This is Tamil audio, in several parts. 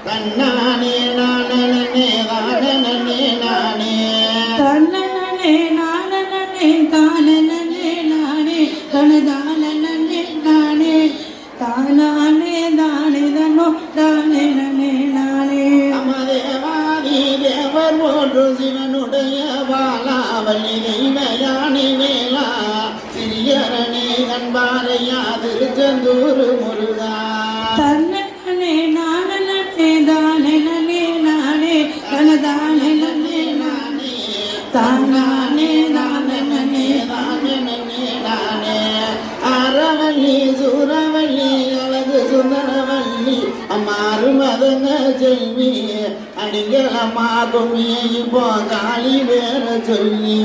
தன்னானே நானே தானே நானே தன்னனே நானே தானே நானே தனதானே நானே தானானே தானே தன்னோ தானே நானே அமதேவாதி தேவர் போன்று சிவனுடைய பாலாவலி தெய்வயானி வேளா சிறியரணி கண்பாரையா திருச்செந்தூர் முருகா தன்னனே நானே தானே நானே தனதானே நானே தானானே தானே தானே நானே அறவல்லி சூரவல்லி அழகு சுந்தரவல்லி அம்மாறு மதங்க செல்வி அடிகளம்மா கும்மியை இப்போ காளி வேற சொல்லி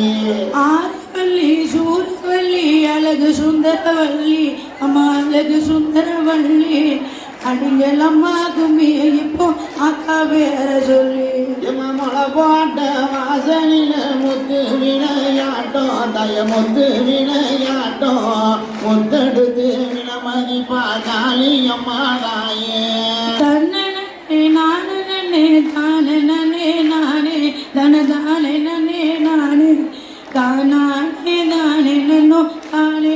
ஆரவல்லி சூரவல்லி அழகு சுந்தரவல்லி அம்மா அழகு சுந்தரவல்லி அடிங்களம்மா கும்மியை இப்போ அக்கா வேற சொல்லி முளை போட்ட வாசனில முத்து விளையாட்டம் தய முத்து விளையாட்டம் முத்தெடுத்து விளமதிப்பா காளியம்மா தாயே தன்னனே நானே தானே நானே தனதானே நானே தானானே தானே நன்னோ தானே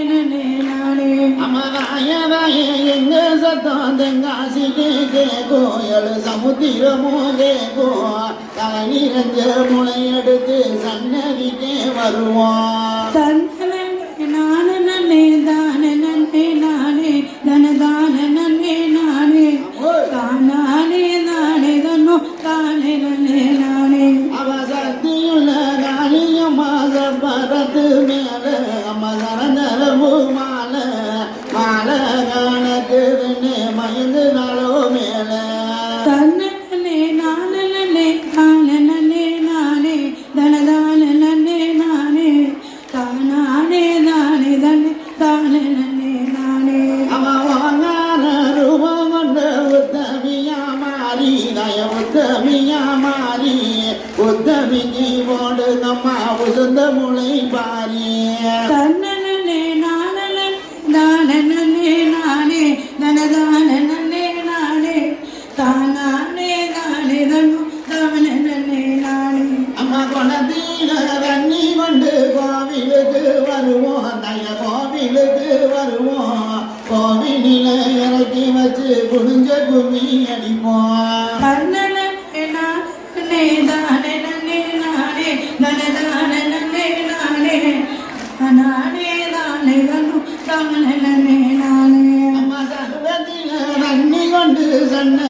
நானே அமதாயதாய எங்க சத்தம் தெங்காசி கேக்கோ எழு சமுத்திரமோ கேக்கோ தலை நிறைஞ்ச முளை எடுத்து சன்னதிக்கே வருவோம் தன்னனே நானே தானே நானே தனதானே நானே தானானே தானே தன்னோ தானே நானே அவசக்தியுள்ள காளியம்மா பரத்து மேல அம்மா சரந்தரவு மாலை மாலை காணத்து மயங்குகளோ மேல தன்னனே நானே தானே நானே தனதானே நானே தானானே தானே தானே நானே அவங்கான ரூபம் கொண்ட உத்தமியா மாறி நய உத்தமியா மாறி உத்தமிக்கு போடு நம்மா உசந்த முளை பாரி தன்னனே நானே தானே நானே தனதானே நானே தானானே தானே தன்னோ தானே நானே அம்மா கொணத்தீர தண்ணி கொண்டு கோவிலுக்கு வருவோம் தய கோவிலுக்கு வருவோம் கோவிலில இறக்கி வச்சு குடிஞ்ச கும்மி அடிப்போம்